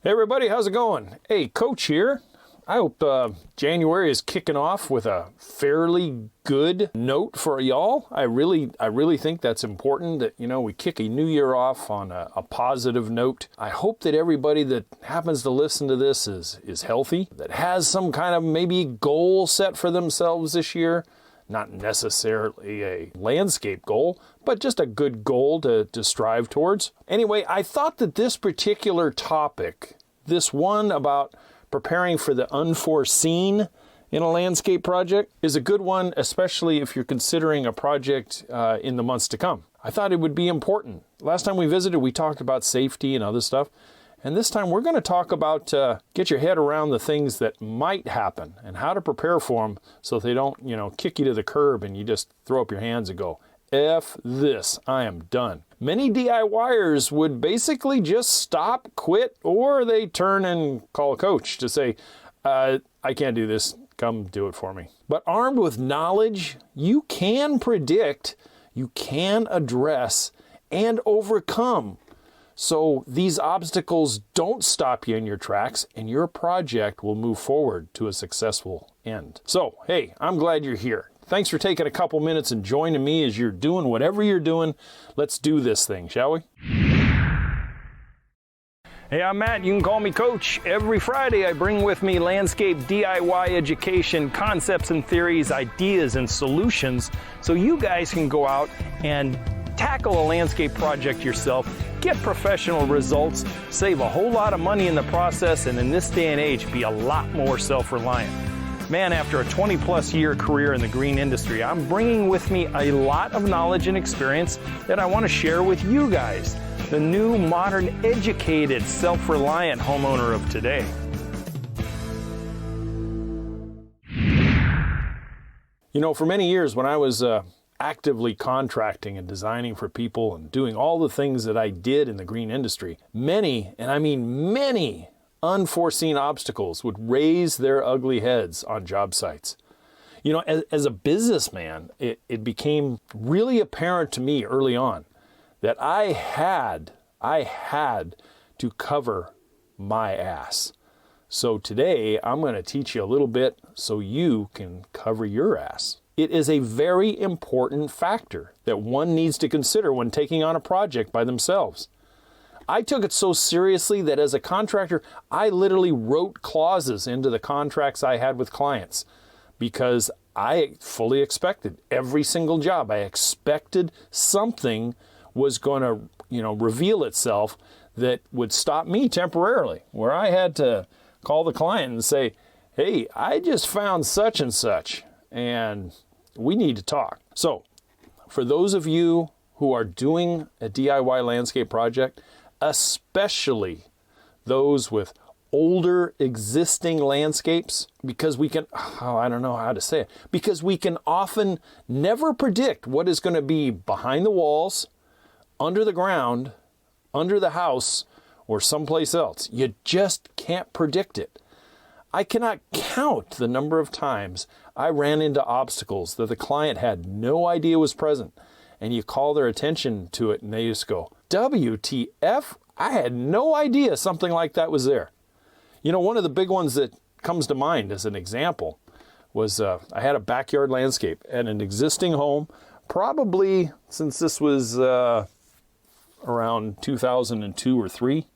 Hey everybody, how's it going? Hey, Coach here. I hope January is kicking off with a fairly good note for y'all. I really think that's important that, we kick a new year off on a positive note. I hope that everybody that happens to listen to this is healthy, that has some kind of maybe goal set for themselves this year. Not necessarily a landscape goal, but just a good goal to strive towards. Anyway, I thought that this particular topic, this one about preparing for the unforeseen in a landscape project, is a good one, especially if you're considering a project in the months to come. I thought it would be important. Last time we visited, we talked about safety and other stuff. And this time we're going to talk about get your head around the things that might happen and how to prepare for them so they don't, kick you to the curb and you just throw up your hands and go, F this, I am done. Many DIYers would basically just stop, quit, or they turn and call a coach to say, I can't do this, come do it for me. But armed with knowledge, you can predict, you can address, and overcome. So these obstacles don't stop you in your tracks and your project will move forward to a successful end. So, hey, I'm glad you're here. Thanks for taking a couple minutes and joining me as you're doing whatever you're doing. Let's do this thing, shall we? Hey, I'm Matt. You can call me Coach. Every Friday I bring with me landscape DIY education, concepts and theories, ideas and solutions so you guys can go out and tackle a landscape project yourself, get professional results, save a whole lot of money in the process, and in this day and age, be a lot more self-reliant. Man, after a 20-plus year career in the green industry, I'm bringing with me a lot of knowledge and experience that I want to share with you guys, the new, modern, educated, self-reliant homeowner of today. For many years when I was actively contracting and designing for people and doing all the things that I did in the green industry, many, and I mean many, unforeseen obstacles would raise their ugly heads on job sites. As a businessman, it became really apparent to me early on that I had to cover my ass. So today I'm going to teach you a little bit so you can cover your ass. It is a very important factor that one needs to consider when taking on a project by themselves. I took it so seriously that as a contractor, I literally wrote clauses into the contracts I had with clients because I fully expected every single job. I expected something was going to, reveal itself that would stop me temporarily, where I had to call the client and say, hey, I just found such and such, and we need to talk. So for those of you who are doing a DIY landscape project, especially those with older existing landscapes, because we can, I don't know how to say it, because we can often never predict what is going to be behind the walls, under the ground, under the house, or someplace else. You just can't predict it. I cannot count the number of times I ran into obstacles that the client had no idea was present, and you call their attention to it and they just go, WTF? I had no idea something like that was there. One of the big ones that comes to mind as an example was I had a backyard landscape at an existing home, probably since this was around 2002 or 3.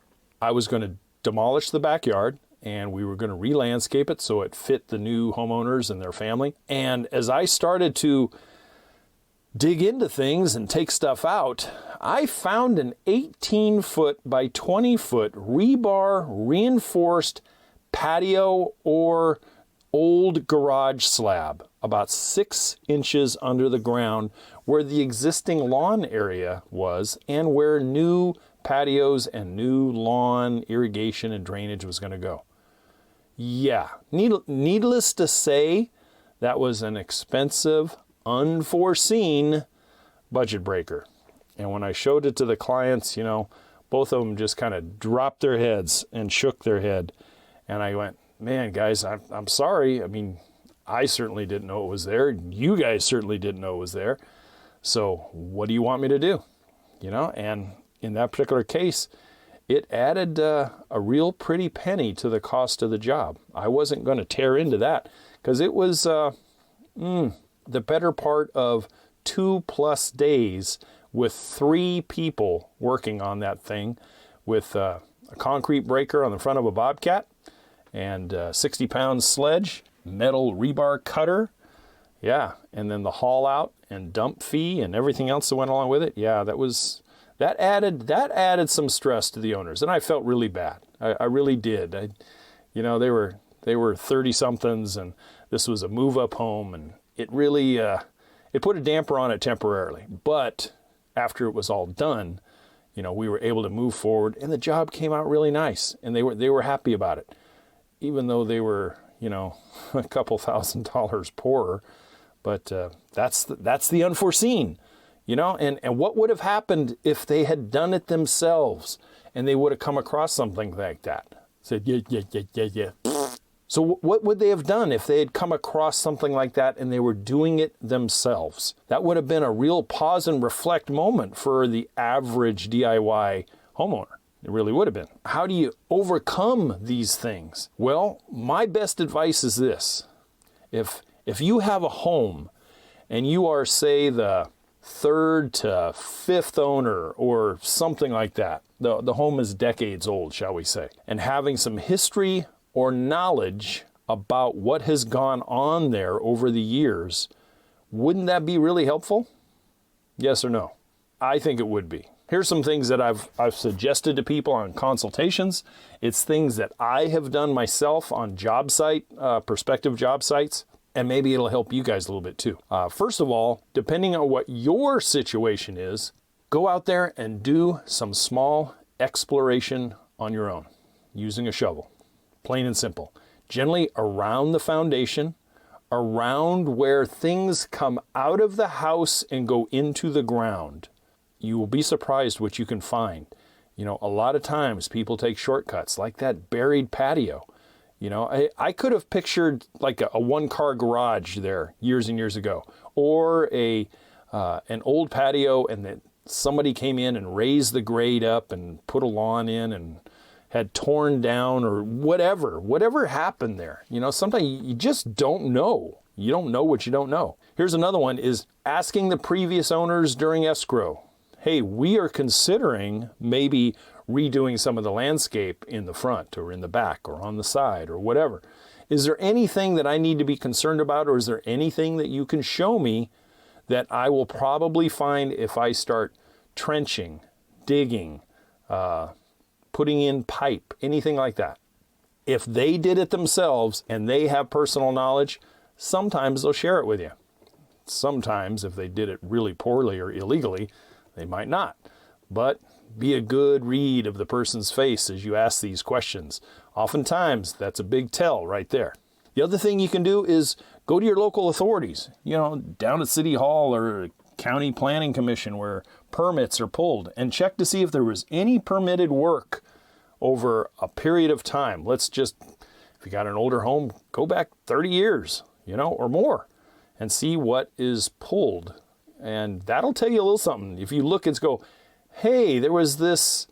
I was going to demolish the backyard and we were going to re-landscape it so it fit the new homeowners and their family. And as I started to dig into things and take stuff out, I found an 18-foot by 20-foot rebar reinforced patio or old garage slab about 6 inches under the ground where the existing lawn area was and where new patios and new lawn irrigation and drainage was going to go. Yeah, needless to say, that was an expensive, unforeseen budget breaker. And when I showed it to the clients, both of them just kind of dropped their heads and shook their head. And I went, man, guys, I'm sorry. I mean, I certainly didn't know it was there. You guys certainly didn't know it was there. So what do you want me to do? And in that particular case, it added a real pretty penny to the cost of the job. I wasn't going to tear into that because it was the better part of 2+ days with 3 people working on that thing with a concrete breaker on the front of a Bobcat and a 60-pound sledge, metal rebar cutter. Yeah, and then the haul out and dump fee and everything else that went along with it. Yeah, that added some stress to the owners, and I felt really bad. I really did. They were 30-somethings, and this was a move-up home, and it really it put a damper on it temporarily. But after it was all done, we were able to move forward, and the job came out really nice, and they were happy about it, even though they were a couple $1,000s poorer. But that's the unforeseen. And what would have happened if they had done it themselves and they would have come across something like that? Said, yeah. So what would they have done if they had come across something like that and they were doing it themselves? That would have been a real pause and reflect moment for the average DIY homeowner. It really would have been. How do you overcome these things? Well, my best advice is this. If you have a home and you are, say, the 3rd to 5th owner or something like that, the home is decades old, shall we say, and having some history or knowledge about what has gone on there over the years, wouldn't that be really helpful? Yes or no? I think it would be. Here's some things that I've suggested to people on consultations. It's things that I have done myself on job site, prospective job sites, and maybe it'll help you guys a little bit too. First of all, depending on what your situation is, go out there and do some small exploration on your own using a shovel. Plain and simple. Generally around the foundation, around where things come out of the house and go into the ground. You will be surprised what you can find. A lot of times people take shortcuts like that buried patio. I could have pictured like a one-car garage there years and years ago, or an old patio, and that somebody came in and raised the grade up and put a lawn in and had torn down, or whatever happened there. Sometimes you just don't know. You don't know what you don't know. Here's another one, is asking the previous owners during escrow. Hey, we are considering maybe redoing some of the landscape in the front or in the back or on the side or whatever. Is there anything that I need to be concerned about, or is there anything that you can show me that I will probably find if I start trenching, digging, putting in pipe, anything like that? If they did it themselves and they have personal knowledge, sometimes they'll share it with you. Sometimes, if they did it really poorly or illegally, they might not. But be a good read of the person's face as you ask these questions. Oftentimes, that's a big tell right there. The other thing you can do is go to your local authorities, down at City Hall or County Planning Commission where permits are pulled, and check to see if there was any permitted work over a period of time. If you got an older home, go back 30 years, or more, and see what is pulled. And that'll tell you a little something. If you look and go, hey, there was this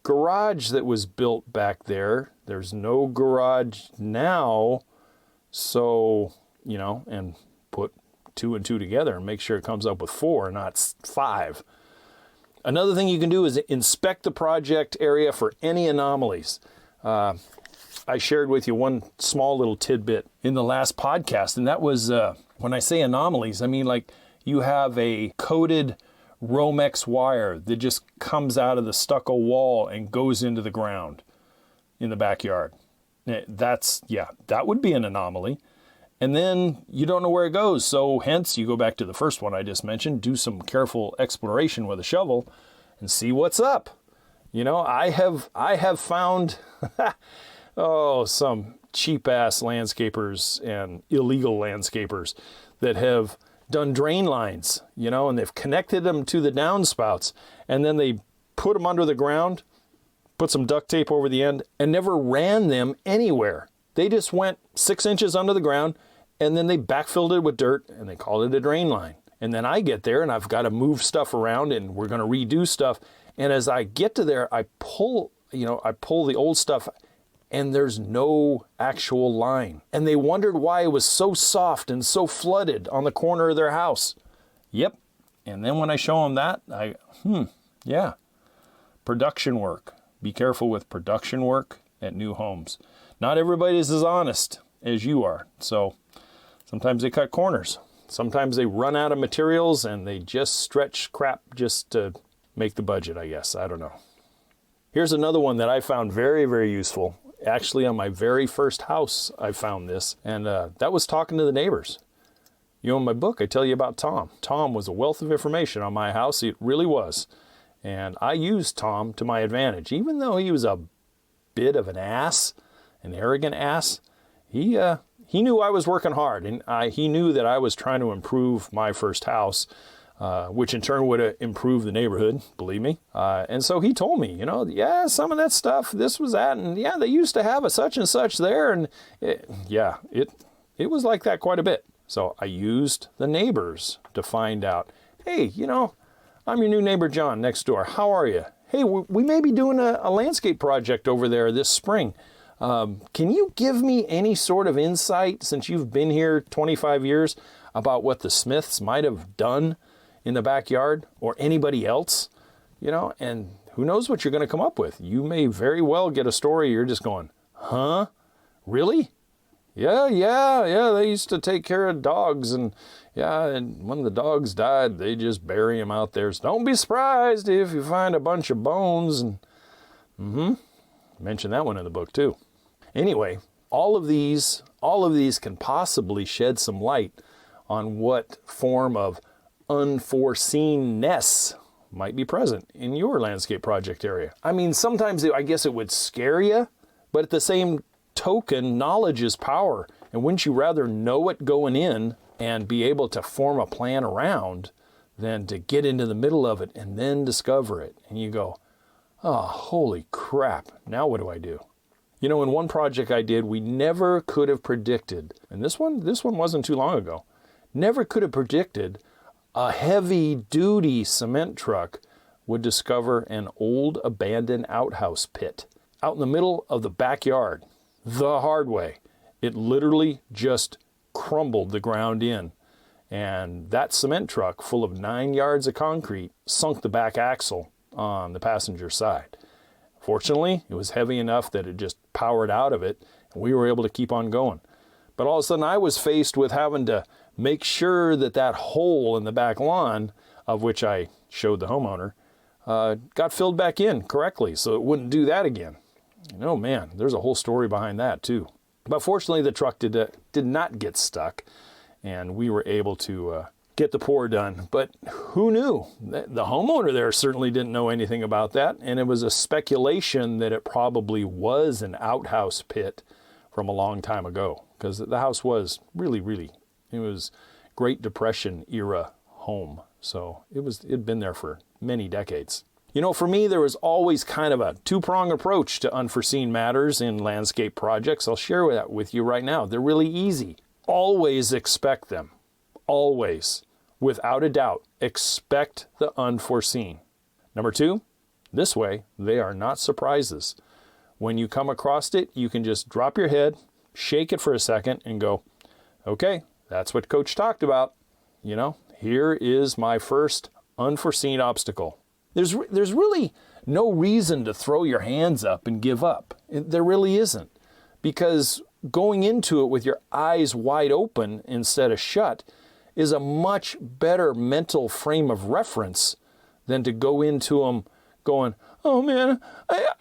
garage that was built back there. There's no garage now. So, and put 2 and 2 together and make sure it comes up with 4, not 5. Another thing you can do is inspect the project area for any anomalies. I shared with you one small little tidbit in the last podcast, and that was, when I say anomalies, I mean like you have a coated Romex wire that just comes out of the stucco wall and goes into the ground in the backyard. That would be an anomaly. And then you don't know where it goes. So hence you go back to the first one I just mentioned, do some careful exploration with a shovel and see what's up. I have found some cheap ass landscapers and illegal landscapers that have done drain lines, and they've connected them to the downspouts, and then they put them under the ground, put some duct tape over the end, and never ran them anywhere. They just went 6 inches under the ground, and then they backfilled it with dirt, and they called it a drain line. And then I get there, and I've got to move stuff around, and we're going to redo stuff. And as I get to there, I pull I pull the old stuff and there's no actual line. And they wondered why it was so soft and so flooded on the corner of their house. Yep. And then when I show them that, yeah. Production work. Be careful with production work at new homes. Not everybody is as honest as you are. So sometimes they cut corners. Sometimes they run out of materials and they just stretch crap just to make the budget, I guess. I don't know. Here's another one that I found very, very useful. Actually, on my very first house, I found this. And that was talking to the neighbors. In my book, I tell you about Tom. Tom was a wealth of information on my house. It really was. And I used Tom to my advantage. Even though he was a bit of an ass, an arrogant ass, he knew I was working hard. And he knew that I was trying to improve my first house, which in turn would improve the neighborhood, believe me. And so he told me, yeah, some of that stuff, this was that. And yeah, they used to have a such and such there. And it was like that quite a bit. So I used the neighbors to find out, hey, I'm your new neighbor, John, next door. How are you? Hey, we may be doing a landscape project over there this spring. Can you give me any sort of insight, since you've been here 25 years, about what the Smiths might have done in the backyard, or anybody else? And who knows what you're going to come up with. You may very well get a story you're just going, huh? Really? Yeah, they used to take care of dogs, and when the dogs died, they just bury them out there. So don't be surprised if you find a bunch of bones. And mention that one in the book too. Anyway, all of these can possibly shed some light on what form of unforeseenness might be present in your landscape project area. I mean, sometimes I guess it would scare you, but at the same token, knowledge is power. And wouldn't you rather know it going in and be able to form a plan around than to get into the middle of it and then discover it? And you go, oh, holy crap, now what do I do? In one project I did, we never could have predicted, and this one wasn't too long ago, never could have predicted a heavy-duty cement truck would discover an old abandoned outhouse pit out in the middle of the backyard. The hard way. It literally just crumbled the ground in. And that cement truck, full of 9 yards of concrete, sunk the back axle on the passenger side. Fortunately, it was heavy enough that it just powered out of it, and we were able to keep on going. But all of a sudden, I was faced with having to make sure that hole in the back lawn, of which I showed the homeowner, got filled back in correctly, so it wouldn't do that again. Oh man, there's a whole story behind that too. But fortunately, the truck did not get stuck, and we were able to get the pour done. But who knew? The homeowner there certainly didn't know anything about that, and it was a speculation that it probably was an outhouse pit from a long time ago, because the house was really, it was Great Depression era home. So it'd been there for many decades. For me, there was always kind of a two-prong approach to unforeseen matters in landscape projects. I'll share that with you right now. They're really easy. Always expect them. Always. Without a doubt, expect the unforeseen. Number 2, this way, they are not surprises. When you come across it, you can just drop your head, shake it for a second, and go, okay, that's what Coach talked about. Here is my first unforeseen obstacle. There's really no reason to throw your hands up and give up. There really isn't. Because going into it with your eyes wide open instead of shut is a much better mental frame of reference than to go into them going, oh man,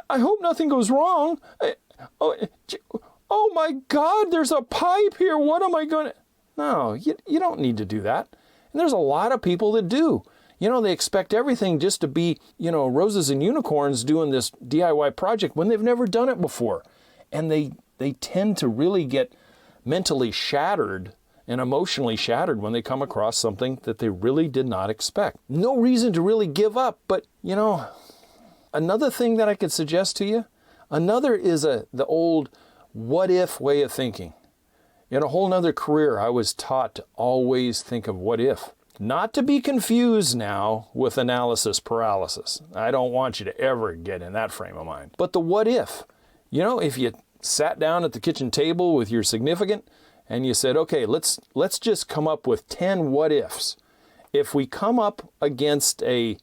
I hope nothing goes wrong. Oh my God, there's a pipe here. What am I going to... No, you don't need to do that. And there's a lot of people that do. They expect everything just to be, roses and unicorns doing this DIY project when they've never done it before. And they tend to really get mentally shattered and emotionally shattered when they come across something that they really did not expect. No reason to really give up, but, another thing that I could suggest to you, another is the old what if way of thinking. In a whole nother career, I was taught to always think of what if. Not to be confused now with analysis paralysis. I don't want you to ever get in that frame of mind. But the what if? If you sat down at the kitchen table with your significant and you said, okay, let's just come up with 10 what ifs. If we come up against a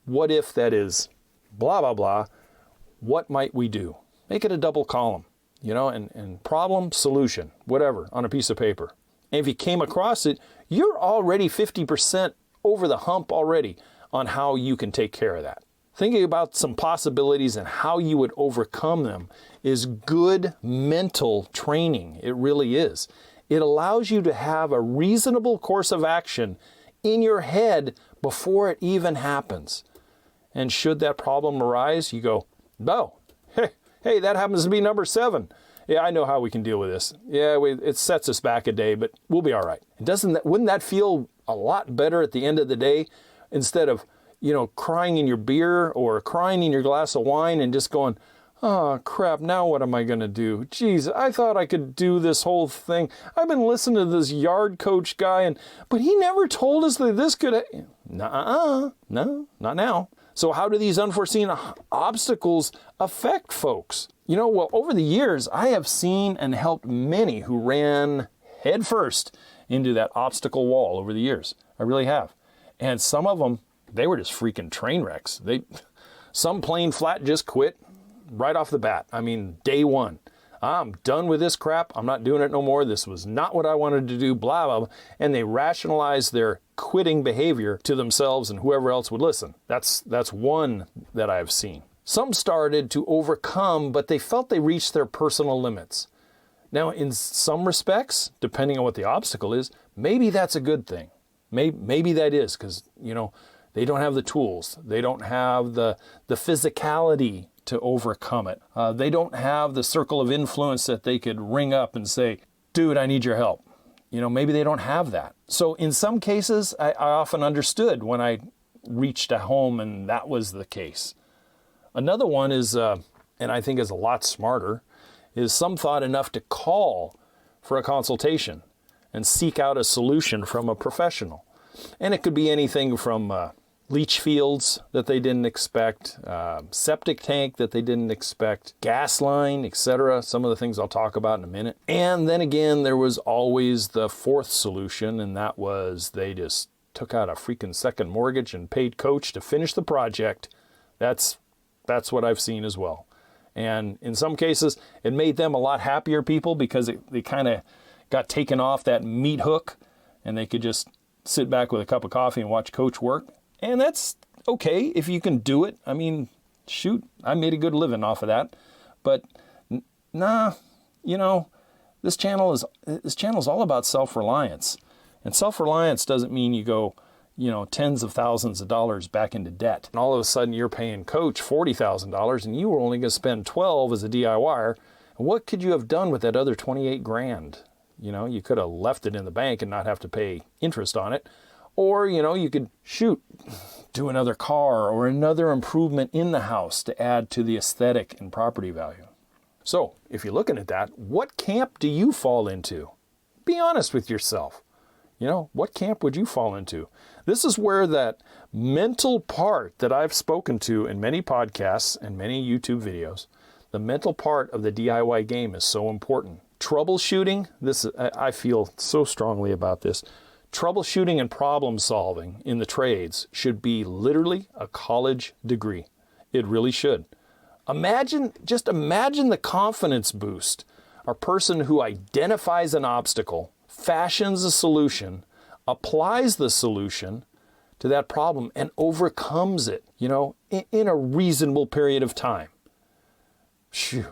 what if that is blah, blah, blah, what might we do? Make it a double column, and problem, solution, whatever, on a piece of paper. And if you came across it, you're already 50% over the hump already on how you can take care of that. Thinking about some possibilities and how you would overcome them is good mental training. It really is. It allows you to have a reasonable course of action in your head before it even happens. And should that problem arise, you go, oh, hey, that happens to be number 7. Yeah, I know how we can deal with this. Yeah, it sets us back a day, but we'll be all right. Wouldn't that feel a lot better at the end of the day instead of, crying in your beer or crying in your glass of wine and just going, oh, crap, now what am I going to do? Geez, I thought I could do this whole thing. I've been listening to this yard coach guy, but he never told us that this could... No, not now. So how do these unforeseen obstacles affect folks? Over the years, I have seen and helped many who ran headfirst into that obstacle wall over the years. I really have. And some of them, they were just freaking train wrecks. Some plain flat just quit right off the bat. I mean, day one. I'm done with this crap. I'm not doing it no more. This was not what I wanted to do, blah, blah, blah. And they rationalized their quitting behavior to themselves and whoever else would listen. That's one that I've seen. Some started to overcome, but they felt they reached their personal limits. Now, in some respects, depending on what the obstacle is, maybe that's a good thing. Maybe that is because, they don't have the tools. They don't have the physicality to overcome it. They don't have the circle of influence that they could ring up and say, dude, I need your help. Maybe they don't have that. So in some cases, I often understood when I reached a home and that was the case. Another one is, and I think is a lot smarter, is some thought enough to call for a consultation and seek out a solution from a professional. And it could be anything from leach fields that they didn't expect, septic tank that they didn't expect, gas line, etc. Some of the things I'll talk about in a minute. And then again, there was always the fourth solution, and that was they just took out a freaking second mortgage and paid coach to finish the project. That's what I've seen as well. And in some cases, it made them a lot happier people because they kind of got taken off that meat hook and they could just sit back with a cup of coffee and watch coach work. And that's okay if you can do it. I mean, shoot, I made a good living off of that. But this channel is all about self-reliance. And self-reliance doesn't mean you go, tens of thousands of dollars back into debt. And all of a sudden you're paying coach $40,000 and you were only going to spend 12 as a DIYer. And what could you have done with that other 28 grand? You could have left it in the bank and not have to pay interest on it. Or, you could do another car or another improvement in the house to add to the aesthetic and property value. So if you're looking at that, what camp do you fall into? Be honest with yourself. What camp would you fall into? This is where that mental part that I've spoken to in many podcasts and many YouTube videos, the mental part of the DIY game is so important. Troubleshooting, I feel so strongly about this. Troubleshooting and problem solving in the trades should be literally a college degree. It really should. Imagine the confidence boost. A person who identifies an obstacle, fashions a solution, applies the solution to that problem and overcomes it, in a reasonable period of time. Shoot.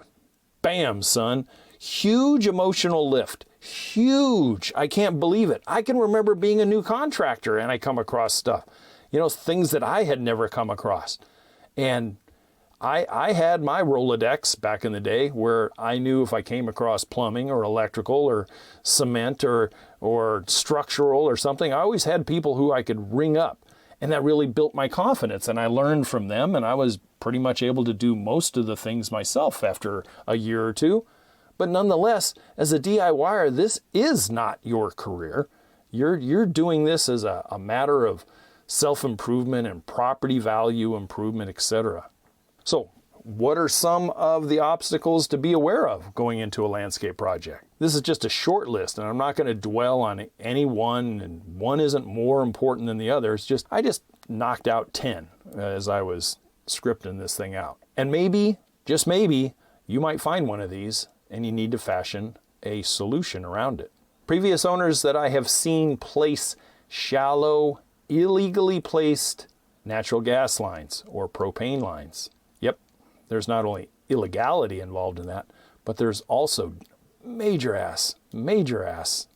Bam, son. Huge emotional lift. Huge. I can't believe it. I can remember being a new contractor and I come across stuff, things that I had never come across. And I had my Rolodex back in the day where I knew if I came across plumbing or electrical or cement or structural or something, I always had people who I could ring up. And that really built my confidence. And I learned from them and I was pretty much able to do most of the things myself after a year or two. But nonetheless, as a DIYer, this is not your career. You're doing this as a matter of self-improvement and property value improvement, etc. So what are some of the obstacles to be aware of going into a landscape project? This is just a short list, and I'm not going to dwell on any one, and one isn't more important than the other. It's just, I just knocked out 10 as I was scripting this thing out. And maybe, just maybe, you might find one of these and you need to fashion a solution around it. Previous owners that I have seen place shallow, illegally placed natural gas lines or propane lines. Yep, there's not only illegality involved in that, but there's also major ass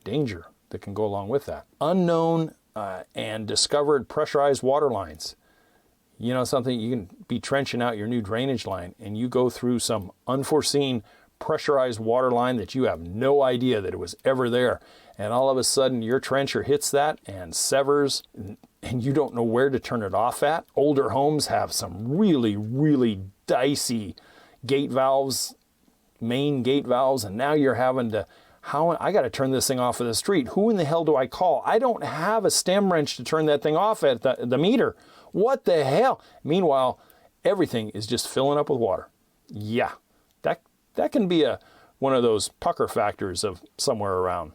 danger that can go along with that. Unknown and discovered pressurized water lines. You know something, you can be trenching out your new drainage line and you go through some unforeseen pressurized water line that you have no idea that it was ever there. And all of a sudden your trencher hits that and severs and you don't know where to turn it off at. Older homes have some really dicey gate valves, main gate valves, and now you're having to, I got to turn this thing off of the street. Who in the hell do I call? I don't have a stem wrench to turn that thing off at the meter. What the hell? Meanwhile, everything is just filling up with water. Yeah, that can be one of those pucker factors of somewhere around,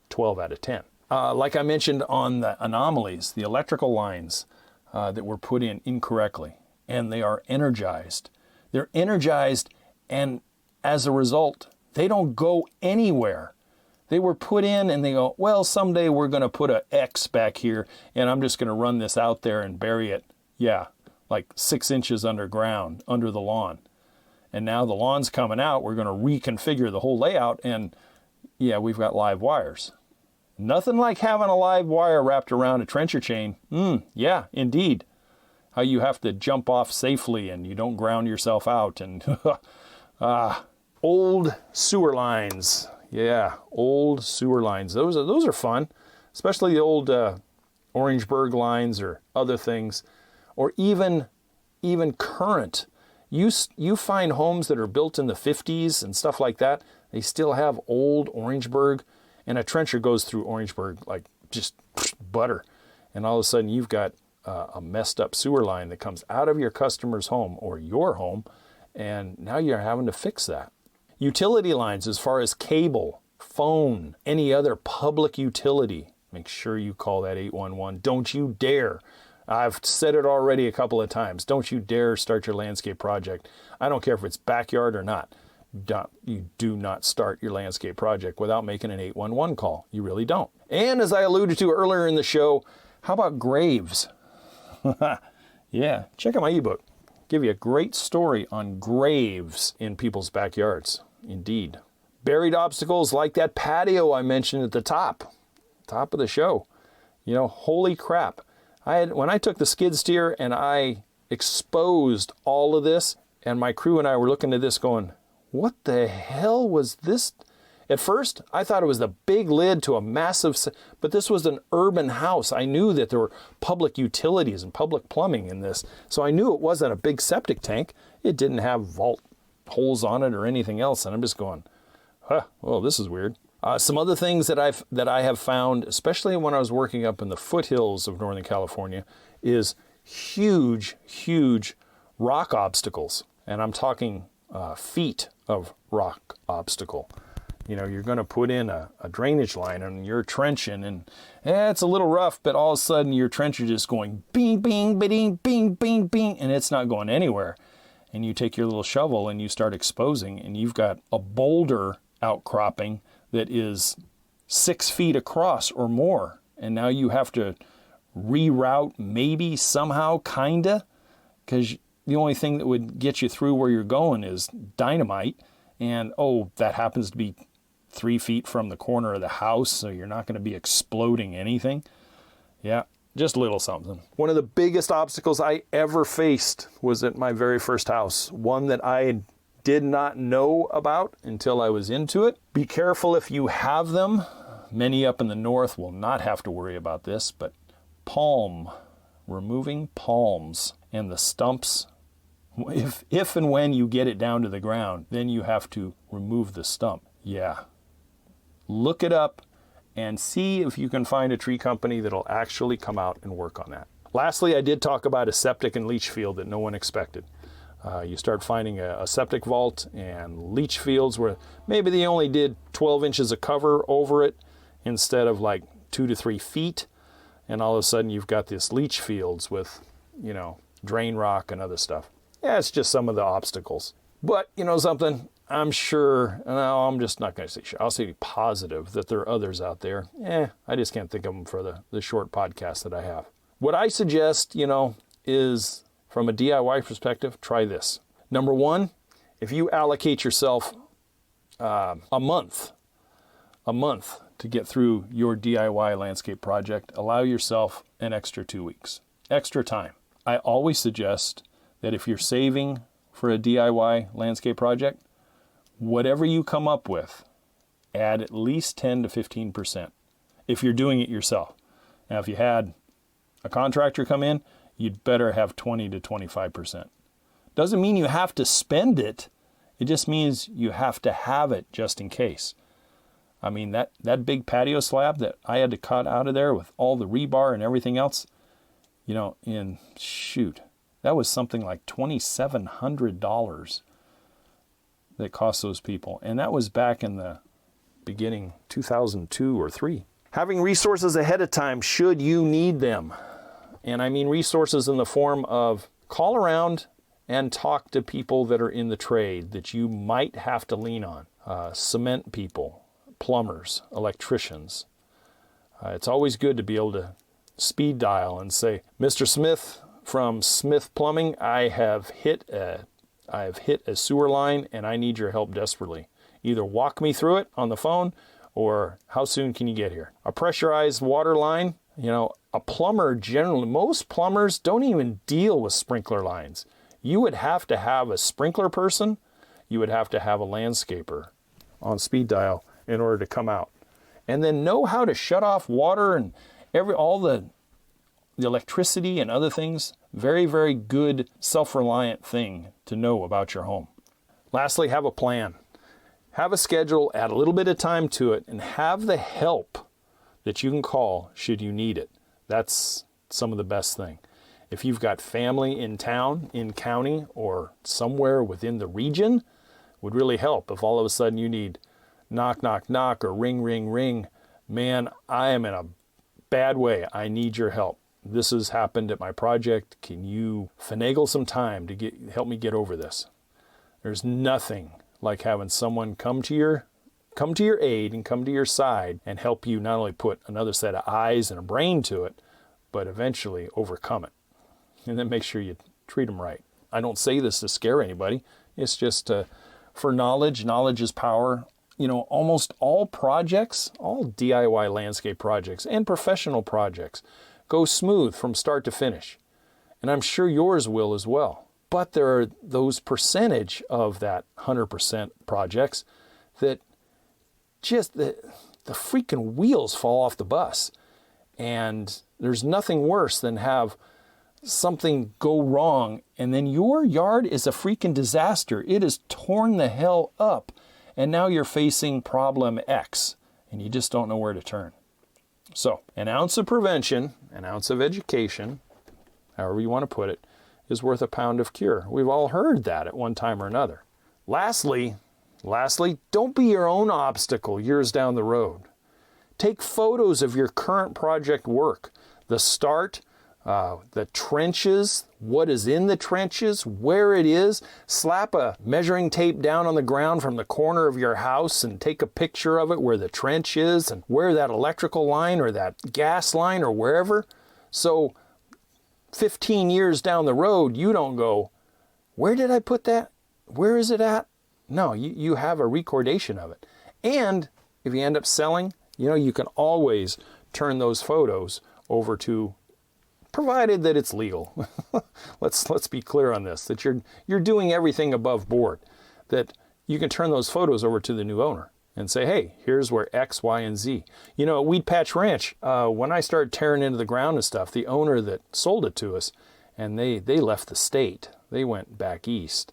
12 out of 10. Like I mentioned on the anomalies, the electrical lines that were put in incorrectly, and they are energized. They're energized, and as a result, they don't go anywhere. They were put in and they go, well, someday we're going to put a X back here and I'm just going to run this out there and bury it. Yeah, like 6 inches underground, under the lawn. And now the lawn's coming out. We're going to reconfigure the whole layout. And yeah, we've got live wires. Nothing like having a live wire wrapped around a trencher chain. Yeah, indeed. How you have to jump off safely and you don't ground yourself out. And old sewer lines. Yeah, old sewer lines. Those are fun, especially the old Orangeburg lines or other things, or even current. You find homes that are built in the 50s and stuff like that. They still have old Orangeburg, and a trencher goes through Orangeburg like just butter, and all of a sudden you've got a messed up sewer line that comes out of your customer's home or your home, and now you're having to fix that. Utility lines, as far as cable, phone, any other public utility, make sure you call that 811. Don't you dare. I've said it already a couple of times. Don't you dare start your landscape project. I don't care if it's backyard or not. You do not start your landscape project without making an 811 call. You really don't. And as I alluded to earlier in the show, how about graves? Yeah, check out my ebook. Give you a great story on graves in people's backyards. Indeed. Buried obstacles like that patio I mentioned at the top of the show. Holy crap. When I took the skid steer and I exposed all of this, and my crew and I were looking at this going, what the hell was this? At first, I thought it was the big lid to a massive, but this was an urban house. I knew that there were public utilities and public plumbing in this, so I knew it wasn't a big septic tank. It didn't have vault holes on it or anything else, and I'm just going, well, this is weird. Some other things that I have found, especially when I was working up in the foothills of Northern California, is huge rock obstacles, and I'm talking feet of rock obstacle. You're going to put in a drainage line and you're trenching, and it's a little rough, but all of a sudden your trencher just going bing, bing, bing, bing, bing, bing, and it's not going anywhere. And you take your little shovel and you start exposing, and you've got a boulder outcropping that is 6 feet across or more. And now you have to reroute, maybe somehow, kinda, because the only thing that would get you through where you're going is dynamite. And that happens to be 3 feet from the corner of the house, so you're not going to be exploding anything. Yeah, just a little something. One of the biggest obstacles I ever faced was at my very first house, one that I did not know about until I was into it. Be careful if you have them. Many up in the north will not have to worry about this, but removing palms and the stumps. If and when you get it down to the ground, then you have to remove the stump. Yeah. Look it up and see if you can find a tree company that'll actually come out and work on that. Lastly, I did talk about a septic and leach field that no one expected. You start finding a septic vault and leach fields where maybe they only did 12 inches of cover over it instead of like 2 to 3 feet. And all of a sudden you've got this leach fields with, you know, drain rock and other stuff. Yeah, it's just some of the obstacles. But you know something, I'm sure, no, I'm just not going to say sure. I'll say positive that there are others out there. I just can't think of them for the short podcast that I have. What I suggest, you know, is from a DIY perspective, try this. Number one, if you allocate yourself a month to get through your DIY landscape project, allow yourself an extra 2 weeks, extra time. I always suggest that if you're saving for a DIY landscape project, whatever you come up with, add at least 10 to 15% if you're doing it yourself. Now, if you had a contractor come in, you'd better have 20 to 25%. Doesn't mean you have to spend it. It just means you have to have it just in case. I mean, that big patio slab that I had to cut out of there with all the rebar and everything else, you know, that was something like $2,700 that cost those people. And that was back in the beginning, 2002 or 3. Having resources ahead of time should you need them. And I mean resources in the form of call around and talk to people that are in the trade that you might have to lean on. Cement people, plumbers, electricians. It's always good to be able to speed dial and say, Mr. Smith from Smith Plumbing, I have hit a sewer line and I need your help desperately. Either walk me through it on the phone or how soon can you get here? A pressurized water line, you know, a plumber generally, most plumbers don't even deal with sprinkler lines. You would have to have a sprinkler person, you would have to have a landscaper on speed dial in order to come out. And then know how to shut off water and all the electricity and other things. Very, very good self-reliant thing to know about your home. Lastly, have a plan. Have a schedule, add a little bit of time to it, and have the help that you can call should you need it. That's some of the best thing. If you've got family in town, in county, or somewhere within the region, would really help if all of a sudden you need knock, knock, knock, or ring, ring, ring. Man, I am in a bad way. I need your help. This has happened at my project. Can you finagle some time to help me get over this? There's nothing like having someone come to your aid and come to your side and help you not only put another set of eyes and a brain to it, but eventually overcome it. And then make sure you treat them right. I don't say this to scare anybody. It's just for knowledge. Knowledge is power. You know, almost all projects, all DIY landscape projects and professional projects go smooth from start to finish. And I'm sure yours will as well. But there are those percentage of that 100% projects that just the freaking wheels fall off the bus. And there's nothing worse than have something go wrong and then your yard is a freaking disaster. It is torn the hell up. And now you're facing problem X and you just don't know where to turn. So an ounce of prevention, an ounce of education, however you want to put it, is worth a pound of cure. We've all heard that at one time or another. Lastly, don't be your own obstacle years down the road. Take photos of your current project work, the start, the trenches, what is in the trenches, where it is. Slap a measuring tape down on the ground from the corner of your house and take a picture of it where the trench is and where that electrical line or that gas line or wherever. So 15 years down the road, you don't go, where did I put that? Where is it at? No, you have a recordation of it. And if you end up selling, you know, you can always turn those photos over to, provided that it's legal. Let's be clear on this, that you're doing everything above board, that you can turn those photos over to the new owner and say, hey, here's where X, Y, and Z. You know, at Weed Patch Ranch, when I started tearing into the ground and stuff, the owner that sold it to us, and they left the state. They went back east.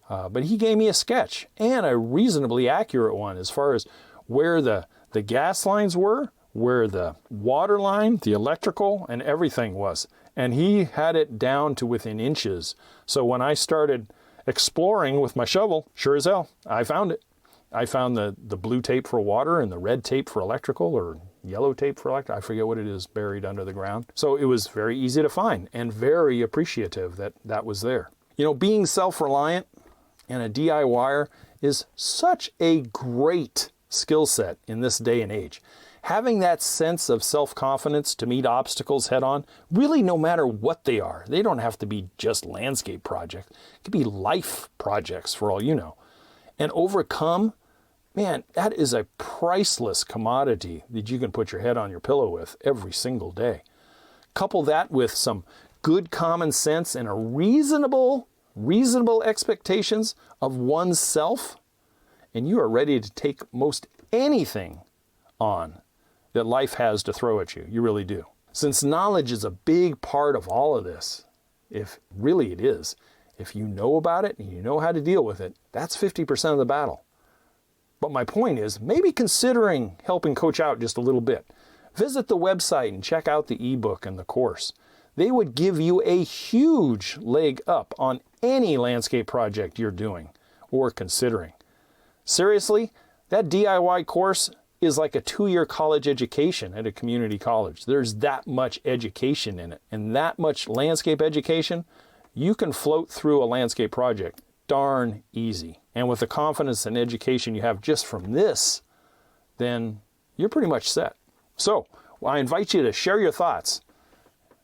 But he gave me a sketch, and a reasonably accurate one as far as where the gas lines were, where the water line, the electrical, and everything was. And he had it down to within inches. So when I started exploring with my shovel, sure as hell, I found it. I found the blue tape for water and the red tape for electrical, or yellow tape for electric. I forget what it is, buried under the ground. So it was very easy to find and very appreciative that that was there. You know, being self-reliant and a DIYer is such a great skill set in this day and age. Having that sense of self-confidence to meet obstacles head on, really no matter what they are. They don't have to be just landscape projects. It could be life projects for all you know. And overcome, man, that is a priceless commodity that you can put your head on your pillow with every single day. Couple that with some good common sense and a reasonable expectations of oneself, and you are ready to take most anything on that life has to throw at you. You really do. Since knowledge is a big part of all of this, if really it is, if you know about it and you know how to deal with it, that's 50% of the battle. But my point is, maybe considering helping coach out just a little bit. Visit the website and check out the ebook and the course. They would give you a huge leg up on any landscape project you're doing or considering. Seriously, that DIY course is like a 2-year college education at a community college. There's that much education in it, and that much landscape education, you can float through a landscape project darn easy. And with the confidence and education you have just from this, then you're pretty much set. So I invite you to share your thoughts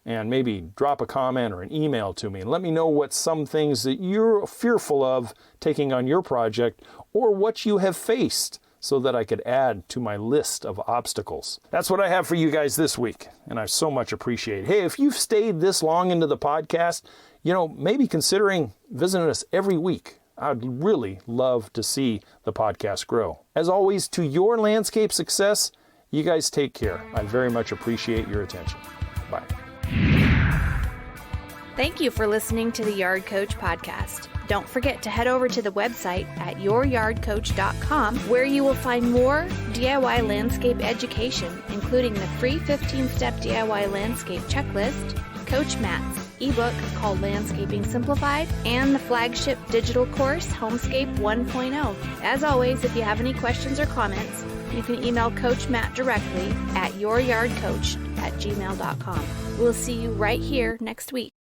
and maybe drop a comment or an email to me and let me know what some things that you're fearful of taking on your project or what you have faced, so that I could add to my list of obstacles. That's what I have for you guys this week, and I so much appreciate it. Hey, if you've stayed this long into the podcast, you know, maybe considering visiting us every week. I'd really love to see the podcast grow. As always, to your landscape success, you guys take care. I very much appreciate your attention. Bye. Thank you for listening to the Yard Coach podcast. Don't forget to head over to the website at youryardcoach.com, where you will find more DIY landscape education, including the free 15-step DIY landscape checklist, Coach Matt's ebook called Landscaping Simplified, and the flagship digital course, Homescape 1.0. As always, if you have any questions or comments, you can email Coach Matt directly at youryardcoach@gmail.com. We'll see you right here next week.